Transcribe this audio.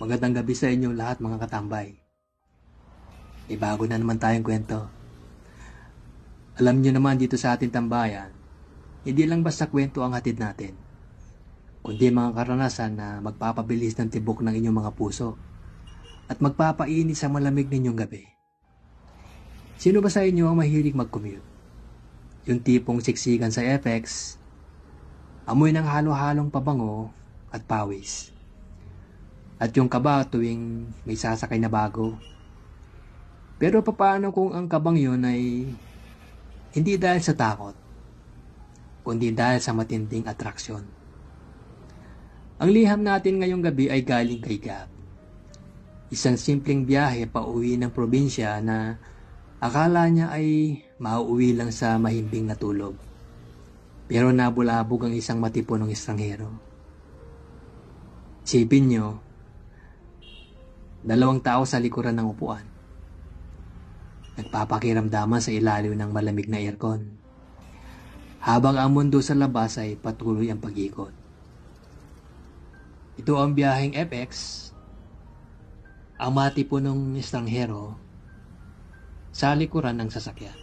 Magandang gabi sa inyo lahat mga katambay. May bago na naman tayong kwento. Alam niyo naman dito sa ating tambayan, hindi lang basta kwento ang hatid natin, kundi mga karanasan na magpapabilis ng tibok ng inyong mga puso at magpapainit sa malamig ninyong gabi. Sino ba sa inyo ang mahilig mag-commute? Yung tipong siksikan sa FX, amoy ng halo-halong pabango at pawis. At yung kaba tuwing may sasakay na bago. Pero papaano kung ang kabang yun ay hindi dahil sa takot, kundi dahil sa matinding atraksyon? Ang liham natin ngayong gabi ay galing kay Gab. Isang simpleng biyahe pa uwi ng probinsya na akala niya ay mauuwi lang sa mahimbing na tulog. Pero nabulabog ang isang matipunong estranghero. Sipin nyo, 2 tao sa likuran ng upuan. Nagpapakiramdaman sa ilalim ng malamig na aircon. Habang ang mundo sa labas ay patuloy ang pag-ikot. Ito ang biyaheng FX, ang matipunong estranghero sa likuran ng sasakyan.